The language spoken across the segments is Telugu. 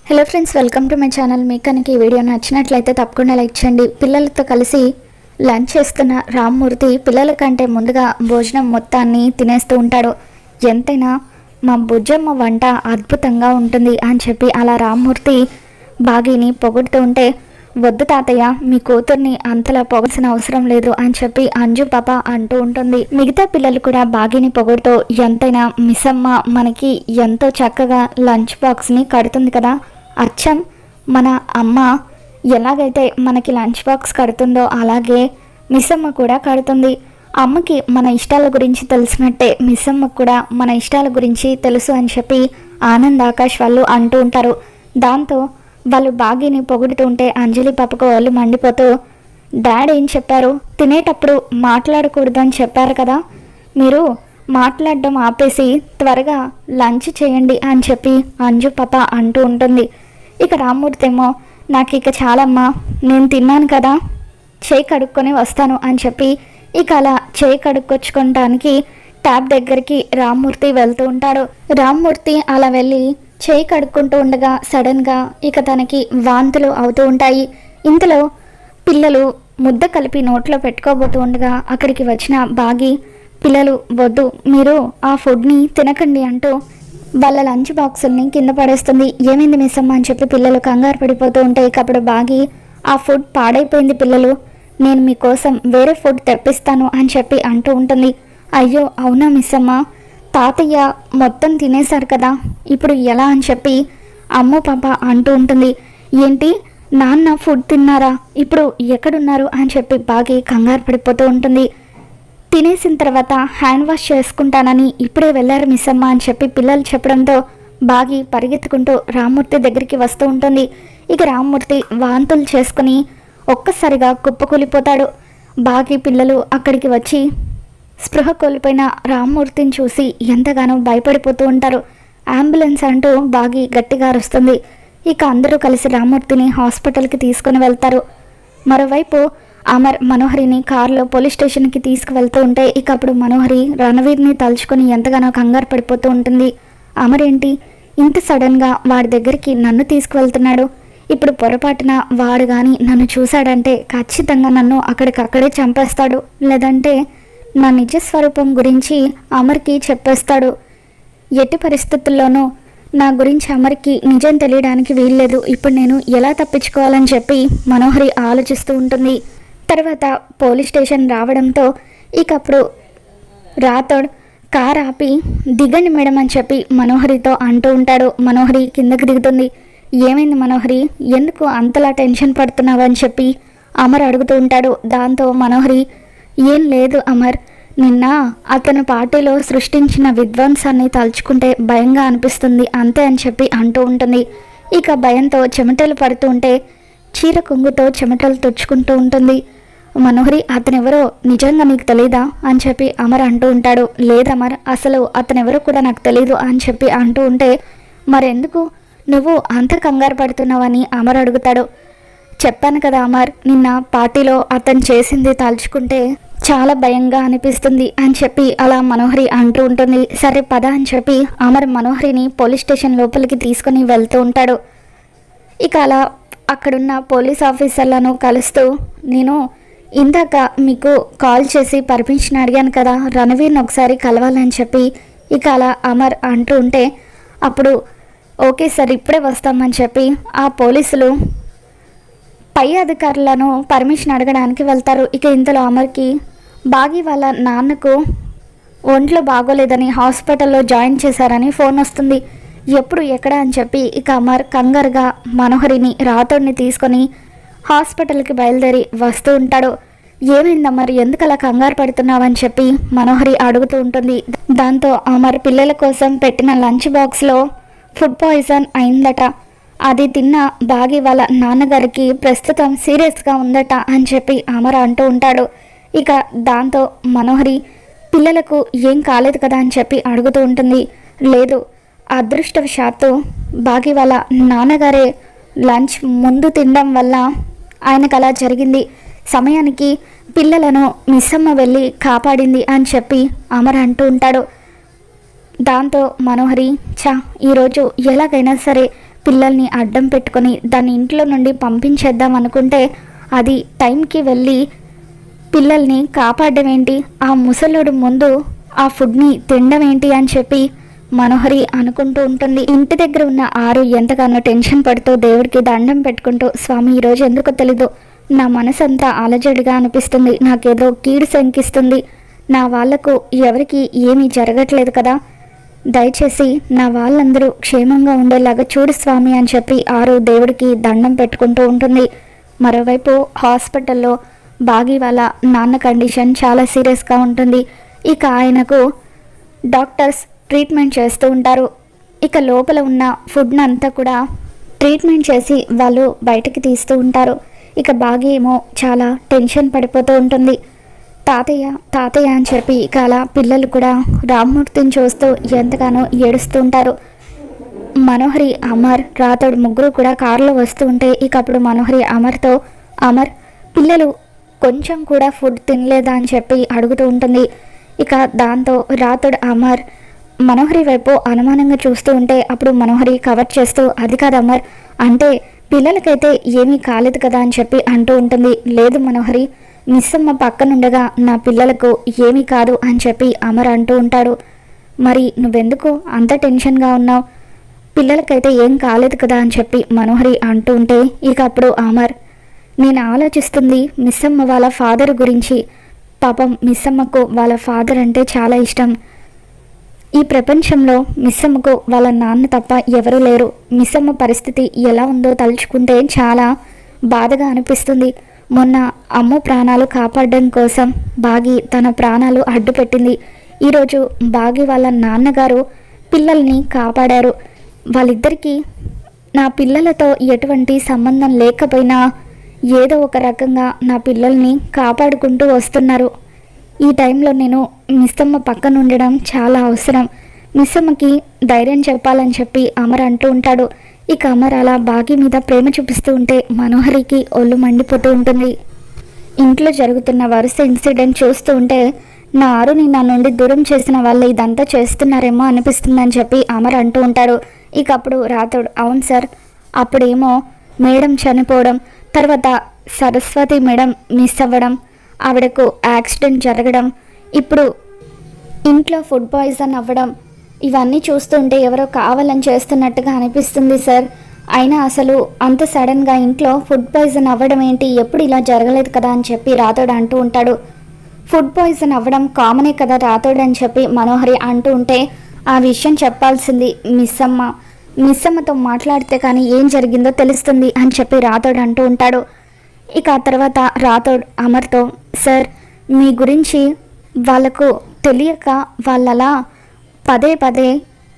Hello friends, welcome to my channel. మీకు కనుక ఈ వీడియో నచ్చినట్లయితే తప్పకుండా లైక్ చేయండి. పిల్లలతో కలిసి లంచ్ చేస్తున్న రామ్మూర్తి పిల్లల కంటే ముందుగా భోజనం మొత్తాన్ని తినేస్తూ ఉంటాడు. ఎంతైనా మా బుజ్జమ్మ వంట అద్భుతంగా ఉంటుంది అని చెప్పి అలా రామ్మూర్తి బాగీని పొగుడుతూ ఉంటే, వద్దు తాతయ్య, మీ కూతుర్ని అంతలా పొగల్సిన అవసరం లేదు అని చెప్పి అంజు పాప అంటూ ఉంటుంది. మిగతా పిల్లలు కూడా బాగీని పొగుడుతూ, ఎంతైనా మిస్సమ్మ మనకి ఎంతో చక్కగా లంచ్ బాక్స్ని కడుతుంది కదా, అచ్చం మన అమ్మ ఎలాగైతే మనకి లంచ్ బాక్స్ కడుతుందో అలాగే మిస్సమ్మ కూడా కడుతుంది. అమ్మకి మన ఇష్టాల గురించి తెలిసినట్టే మిస్సమ్మకు కూడా మన ఇష్టాల గురించి తెలుసు అని చెప్పి ఆనంద్, ఆకాష్ వాళ్ళు అంటూ ఉంటారు. దాంతో వాళ్ళు బాగీని పొగుడుతూ ఉంటే అంజలి పాపకు వాళ్ళు మండిపోతూ, డాడీ ఏం చెప్పారు, తినేటప్పుడు మాట్లాడకూడదు అని చెప్పారు కదా, మీరు మాట్లాడడం ఆపేసి త్వరగా లంచ్ చేయండి అని చెప్పి అంజు పాప అంటూ ఉంటుంది. ఇక రామ్మూర్తి ఏమో, నాకు ఇక చాలమ్మా, నేను తిన్నాను కదా, చేయి కడుక్కొని వస్తాను అని చెప్పి ఇక అలా చేయి కడుక్కొచ్చుకోవడానికి ట్యాప్ దగ్గరికి రామ్మూర్తి వెళ్తూ ఉంటాడు. రామ్మూర్తి అలా వెళ్ళి చేయి కడుక్కుంటూ ఉండగా సడన్గా ఇక తనకి వాంతులు అవుతూ ఉంటాయి. ఇంతలో పిల్లలు ముద్ద కలిపి నోట్లో పెట్టుకోబోతూ ఉండగా అక్కడికి వచ్చిన బాగి, పిల్లలు వద్దు, మీరు ఆ ఫుడ్ని తినకండి అంటూ వాళ్ళ లంచ్ బాక్సుల్ని కింద పడేస్తుంది. ఏమైంది మిస్సమ్మ అని చెప్పి పిల్లలు కంగారు పడిపోతూ ఉంటే ఇక అప్పుడు బాగి, ఆ ఫుడ్ పాడైపోయింది పిల్లలు, నేను మీకోసం వేరే ఫుడ్ తెప్పిస్తాను అని చెప్పి అంటూ ఉంటుంది. అయ్యో అవునా మిస్సమ్మ, తాతయ్య మొత్తం తినేశారు కదా, ఇప్పుడు ఎలా అని చెప్పి అమ్మ పాప అంటూ ఉంటుంది. ఏంటి, నాన్న ఫుడ్ తిన్నారా, ఇప్పుడు ఎక్కడున్నారు అని చెప్పి బాగి కంగారు పడిపోతూ ఉంటుంది. తినేసిన తర్వాత హ్యాండ్ వాష్ చేసుకుంటానని ఇప్పుడే వెళ్ళారు మిస్సమ్మ అని చెప్పి పిల్లలు చెప్పడంతో బాగి పరిగెత్తుకుంటూ రామ్మూర్తి దగ్గరికి వస్తూ ఉంటుంది. ఇక రామ్మూర్తి వాంతులు చేసుకుని ఒక్కసారిగా కుప్పకూలిపోతాడు. బాగి పిల్లలు అక్కడికి వచ్చి స్పృహ కోల్పోయిన రామ్మూర్తిని చూసి ఎంతగానో భయపడిపోతూ ఉంటారు. అంబులెన్స్ అంటూ బాగి గట్టిగా అరుస్తుంది. ఇక అందరూ కలిసి రామ్మూర్తిని హాస్పిటల్కి తీసుకుని వెళ్తారు. మరోవైపు అమర్ మనోహరిని కారులో పోలీస్ స్టేషన్కి తీసుకువెళ్తూ ఉంటే ఇక అప్పుడు మనోహరి రణవీర్ని తలుచుకొని ఎంతగానో కంగారు పడిపోతూ ఉంటుంది. అమర్ ఏంటి ఇంత సడన్గా వాడి దగ్గరికి నన్ను తీసుకువెళ్తున్నాడు, ఇప్పుడు పొరపాటున వాడు కానీ నన్ను చూశాడంటే ఖచ్చితంగా నన్ను అక్కడికక్కడే చంపేస్తాడు, లేదంటే నా నిజస్వరూపం గురించి అమర్కి చెప్పేస్తాడు. ఎట్టి పరిస్థితుల్లోనూ నా గురించి అమర్కి నిజం తెలియడానికి వీల్లేదు, ఇప్పుడు నేను ఎలా తప్పించుకోవాలని చెప్పి మనోహరి ఆలోచిస్తూ ఉంటుంది. తర్వాత పోలీస్ స్టేషన్ రావడంతో ఇక అప్పుడు రాథోడ్ కార్ ఆపి దిగండి మేడం అని చెప్పి మనోహరితో అంటూ ఉంటాడు. మనోహరి కిందకి దిగుతుంది. ఏమైంది మనోహరి, ఎందుకు అంతలా టెన్షన్ పడుతున్నావు అని చెప్పి అమర్ అడుగుతూ ఉంటాడు. దాంతో మనోహరి, ఏం లేదు అమర్, నిన్న అతను పార్టీలో సృష్టించిన విధ్వంసాన్ని తలుచుకుంటే భయంగా అనిపిస్తుంది అంతే అని చెప్పి అంటూ ఉంటుంది. ఇక భయంతో చెమటలు పడుతూ ఉంటే చీర కొంగుతో చెమటలు తుడుచుకుంటూ ఉంటుంది. మనోహరి, అతనెవరో నిజంగా నీకు తెలీదా అని చెప్పి అమర్ అంటూ ఉంటాడు. లేదమర్, అసలు అతనెవరో కూడా నాకు తెలీదు అని చెప్పి అంటూ ఉంటే, మరెందుకు నువ్వు అంత కంగారు పడుతున్నావని అమర్ అడుగుతాడు. చెప్పాను కదా అమర్, నిన్న పార్టీలో అతను చేసింది తలుచుకుంటే చాలా భయంగా అనిపిస్తుంది అని చెప్పి అలా మనోహరి అంటూ ఉంటుంది. సరే పద అని చెప్పి అమర్ మనోహరిని పోలీస్ స్టేషన్ లోపలికి తీసుకుని వెళ్తూ ఉంటాడు. ఇక అలా అక్కడున్న పోలీస్ ఆఫీసర్లను కలుస్తూ, నేను ఇందాక మీకు కాల్ చేసి పర్మిషన్ అడిగాను కదా రణవీర్ని ఒకసారి కలవాలని చెప్పి ఇక అలా అమర్ అంటూ ఉంటే అప్పుడు ఓకే సార్ ఇప్పుడే వస్తామని చెప్పి ఆ పోలీసులు పై అధికారులను పర్మిషన్ అడగడానికి వెళ్తారు. ఇక ఇంతలో అమర్కి బాగి వాళ్ళ నాన్నకు ఒంట్లో బాగోలేదని హాస్పిటల్లో జాయిన్ చేశారని ఫోన్ వస్తుంది. ఎప్పుడు ఎక్కడ అని చెప్పి ఇక అమర్ కంగారుగా మనోహరిని రాథోడ్ని తీసుకొని హాస్పిటల్కి బయలుదేరి వస్తూ ఉంటాడు. ఏమైంది అమర్, ఎందుకు అలా కంగారు పడుతున్నావని చెప్పి మనోహరి అడుగుతూ ఉంటుంది. దాంతో అమర్ పిల్లల కోసం పెట్టిన లంచ్ బాక్స్లో ఫుడ్ పాయిజన్ అయిందట, అది తిన్న బాగి వాళ్ళ నాన్నగారికి ప్రస్తుతం సీరియస్గా ఉందట అని చెప్పి అమర్ అంటూ ఉంటాడు. ఇక దాంతో మనోహరి పిల్లలకు ఏం కాలేదు కదా అని చెప్పి అడుగుతూ ఉంటుంది. లేదు, అదృష్టవశాత్తు బాగి వాళ్ళ నాన్నగారే లంచ్ ముందు తినడం వల్ల ఆయనకు అలా జరిగింది, సమయానికి పిల్లలను మిస్సమ్మ వెళ్ళి కాపాడింది అని చెప్పి అమర్ అంటూ ఉంటాడు. దాంతో మనోహరి, ఈరోజు ఎలాగైనా సరే పిల్లల్ని అడ్డం పెట్టుకొని దాని ఇంట్లో నుండి పంపించేద్దాం అనుకుంటే అది టైంకి వెళ్ళి పిల్లల్ని కాపాడడం ఏంటి, ఆ ముసలుడు ముందు ఆ ఫుడ్ని తినడం ఏంటి అని చెప్పి మనోహరి అనుకుంటూ ఉంటుంది. ఇంటి దగ్గర ఉన్న ఆరు ఎంతగానో టెన్షన్ పడుతూ దేవుడికి దండం పెట్టుకుంటూ, స్వామి ఈరోజు ఎందుకో తెలీదు నా మనసంతా అలజడిగా అనిపిస్తుంది, నాకేదో కీడు శంకిస్తుంది, నా వాళ్లకు ఎవరికి ఏమీ జరగట్లేదు కదా, దయచేసి నా వాళ్ళందరూ క్షేమంగా ఉండేలాగా చూడు స్వామి అని చెప్పి ఆరు దేవుడికి దండం పెట్టుకుంటూ ఉంటుంది. మరోవైపు హాస్పిటల్లో బాగి వాళ్ళ నాన్న కండిషన్ చాలా సీరియస్గా ఉంటుంది. ఇక ఆయనకు డాక్టర్స్ ట్రీట్మెంట్ చేస్తూ ఉంటారు. ఇక లోపల ఉన్న ఫుడ్ని అంతా కూడా ట్రీట్మెంట్ చేసి వాళ్ళు బయటకి తీస్తూ ఉంటారు. ఇక బాగి ఏమో చాలా టెన్షన్ పడిపోతూ ఉంటుంది. తాతయ్య తాతయ్య అని చెప్పి ఇక అలా పిల్లలు కూడా రామ్మూర్తిని చూస్తూ ఎంతగానో ఏడుస్తూ ఉంటారు. మనోహరి, అమర్, రాతోడు ముగ్గురు కూడా కారులో వస్తూ ఉంటే ఇక అప్పుడు మనోహరి అమర్తో, అమర్ పిల్లలు కొంచెం కూడా ఫుడ్ తినలేదా అని చెప్పి అడుగుతూ ఉంటుంది. ఇక దాంతో రాతోడు అమర్ మనోహరి వైపు అనుమానంగా చూస్తూ ఉంటే అప్పుడు మనోహరి కవర్ చేస్తూ, అది కాదు అమర్, అంటే పిల్లలకైతే ఏమీ కాలేదు కదా అని చెప్పి అంటూ ఉంటుంది. లేదు మనోహరి, మిస్సమ్మ పక్కనుండగా నా పిల్లలకు ఏమీ కాదు అని చెప్పి అమర్ అంటూ ఉంటాడు. మరి నువ్వెందుకు అంత టెన్షన్గా ఉన్నావు, పిల్లలకైతే ఏం కాలేదు కదా అని చెప్పి మనోహరి అంటూ ఉంటే ఇక అప్పుడు అమర్, నేను ఆలోచిస్తుంది మిస్సమ్మ వాళ్ళ ఫాదర్ గురించి. పాపం మిస్సమ్మకు వాళ్ళ ఫాదర్ అంటే చాలా ఇష్టం. ఈ ప్రపంచంలో మిస్సమ్మకు వాళ్ళ నాన్న తప్ప ఎవరూ లేరు. మిస్సమ్మ పరిస్థితి ఎలా ఉందో తలుచుకుంటే చాలా బాధగా అనిపిస్తుంది. మొన్న అమ్మ ప్రాణాలు కాపాడడం కోసం బాగి తన ప్రాణాలు అడ్డుపెట్టింది. ఈరోజు బాగి వాళ్ళ నాన్నగారు పిల్లల్ని కాపాడారు. వాళ్ళిద్దరికీ నా పిల్లలతో ఎటువంటి సంబంధం లేకపోయినా ఏదో ఒక రకంగా నా పిల్లల్ని కాపాడుకుంటూ వస్తున్నారు. ఈ టైంలో నేను మిస్సమ్మ పక్కన ఉండడం చాలా అవసరం. మిస్సమ్మకి ధైర్యం చెప్పాలని చెప్పి అమర్ అంటూ ఉంటాడు. ఇక అమర్ అలా బాగి మీద ప్రేమ చూపిస్తూ ఉంటే మనోహరికి ఒళ్ళు మండిపోతూ ఉంటుంది. ఇంట్లో జరుగుతున్న వరుస ఇన్సిడెంట్ చూస్తూ ఉంటే నా ఆరుని నా నుండి దూరం చేసిన వాళ్ళు ఇదంతా చేస్తున్నారేమో అనిపిస్తుందని చెప్పి అమర్ అంటూ ఉంటాడు. ఇక అప్పుడు రాతోడు, అవును సార్, అప్పుడేమో మేడం చనిపోవడం, తర్వాత సరస్వతి మేడం మిస్ అవ్వడం, ఆవిడకు యాక్సిడెంట్ జరగడం, ఇప్పుడు ఇంట్లో ఫుడ్ పాయిజన్ అవ్వడం, ఇవన్నీ చూస్తుంటే ఎవరో కావాలని చేస్తున్నట్టుగా అనిపిస్తుంది సార్. అయినా అసలు అంత సడన్గా ఇంట్లో ఫుడ్ పాయిజన్ అవ్వడం ఏంటి, ఎప్పుడు ఇలా జరగలేదు కదా అని చెప్పి రాతోడు అంటూ ఉంటాడు. ఫుడ్ పాయిజన్ అవ్వడం కామనే కదా రాతోడు అని చెప్పి మనోహరి అంటూ ఉంటే, ఆ విషయం చెప్పాల్సింది మిస్సమ్మతో మాట్లాడితే కానీ ఏం జరిగిందో తెలుస్తుంది అని చెప్పి రాతోడు అంటూ ఉంటాడు. ఇక ఆ తర్వాత రాతోడు అమర్తో, సార్ మీ గురించి వాళ్ళకు తెలియక వాళ్ళలా పదే పదే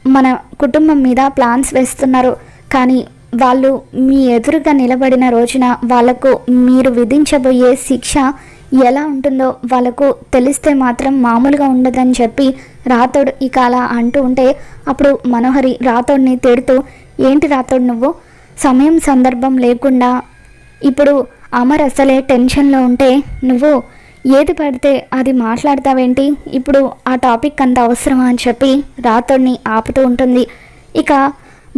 మన కుటుంబం మీద ప్లాన్స్ వేస్తున్నారు. కానీ వాళ్ళు మీ ఎదురుగా నిలబడిన రోజున వాళ్ళకు మీరు విధించబోయే శిక్ష ఎలా ఉంటుందో వాళ్ళకు తెలిస్తే మాత్రం మామూలుగా ఉండదని చెప్పి రాతోడు ఇక అలా అంటూ ఉంటే అప్పుడు మనోహరి రాతోడిని తిడుతూ, ఏంటి రాతోడు నువ్వు సమయం సందర్భం లేకుండా ఇప్పుడు అమర్ అసలే టెన్షన్లో ఉంటే నువ్వు ఏది పడితే అది మాట్లాడతావేంటి, ఇప్పుడు ఆ టాపిక్ అంత అవసరమా అని చెప్పి రాతోడిని ఆపుతూ ఉంటుంది. ఇక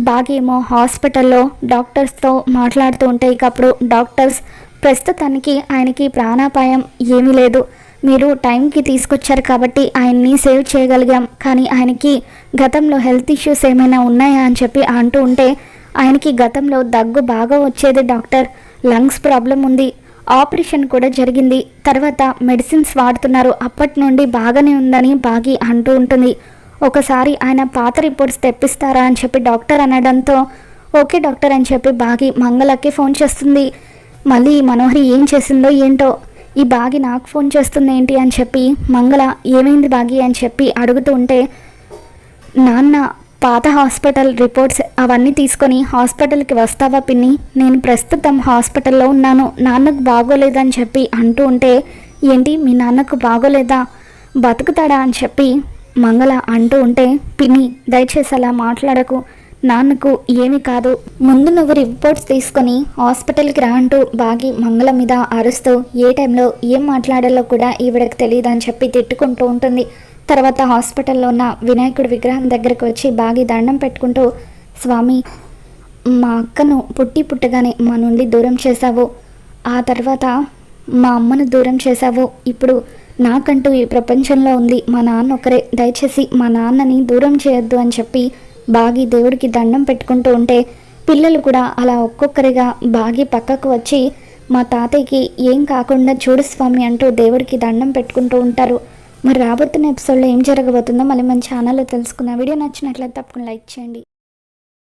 బాగేమో హాస్పిటల్లో డాక్టర్స్తో మాట్లాడుతూ ఉంటే ఇక అప్పుడు డాక్టర్స్, ప్రస్తుతానికి ఆయనకి ప్రాణాపాయం ఏమీ లేదు, మీరు టైంకి తీసుకొచ్చారు కాబట్టి ఆయన్ని సేవ్ చేయగలిగాం, కానీ ఆయనకి గతంలో హెల్త్ ఇష్యూస్ ఏమైనా ఉన్నాయా అని చెప్పి అంటూ ఉంటే, ఆయనకి గతంలో దగ్గు బాగా వచ్చేది డాక్టర్, లంగ్స్ ప్రాబ్లం ఉంది, ఆపరేషన్ కూడా జరిగింది, తర్వాత మెడిసిన్స్ వాడుతున్నారు, అప్పటి నుండి బాగానే ఉందని బాగి అంటూ ఉంటుంది. ఒకసారి ఆయన పాత రిపోర్ట్స్ తెప్పిస్తారా అని చెప్పి డాక్టర్ అనడంతో ఓకే డాక్టర్ అని చెప్పి బాగి మంగళకి ఫోన్ చేస్తుంది. మళ్ళీ మనోహరి ఏం చేసిందో ఏంటో, ఈ బాగి నాకు ఫోన్ చేస్తుంది ఏంటి అని చెప్పి మంగళ ఏమైంది బాగి అని చెప్పి అడుగుతూ ఉంటే, నాన్న పాత హాస్పిటల్ రిపోర్ట్స్ అవన్నీ తీసుకొని హాస్పిటల్కి వస్తావా పిన్ని, నేను ప్రస్తుతం హాస్పిటల్లో ఉన్నాను, నాన్నకు బాగోలేదని చెప్పి అంటూ ఉంటే, ఏంటి మీ నాన్నకు బాగోలేదా, బతుకుతాడా అని చెప్పి మంగళ అంటూ ఉంటే, పిన్ని దయచేసి అలా మాట్లాడకు, నాన్నకు ఏమీ కాదు, ముందు నువ్వు రిపోర్ట్స్ తీసుకొని హాస్పిటల్కి రా అంటూ బాగి మంగళ మీద అరుస్తూ ఏ టైంలో ఏం మాట్లాడాలో కూడా ఈవిడకి తెలియదు అని చెప్పి తిట్టుకుంటూ ఉంటుంది. తర్వాత హాస్పిటల్లో ఉన్న వినాయకుడి విగ్రహం దగ్గరకు వచ్చి బాగి దండం పెట్టుకుంటూ, స్వామి మా అక్కను పుట్టగానే మా నుండి దూరం చేశావు, ఆ తర్వాత మా అమ్మను దూరం చేశావు. ఇప్పుడు నాకంటూ ఈ ప్రపంచంలో ఉంది మా నాన్న ఒకరే, దయచేసి మా నాన్నని దూరం చేయొద్దు అని చెప్పి బాగి దేవుడికి దండం పెట్టుకుంటూ ఉంటే పిల్లలు కూడా అలా ఒక్కొక్కరిగా బాగి పక్కకు వచ్చి మా తాతయ్యకి ఏం కాకుండా చూడు స్వామి అంటూ దేవుడికి దండం పెట్టుకుంటూ ఉంటారు. మరి రాబోతున్న ఎపిసోడ్లో ఏం జరగబోతుందో మళ్ళీ మన ఛానల్లో తెలుసుకుందాం. వీడియో నచ్చినట్లయితే తప్పకుండా లైక్ చేయండి.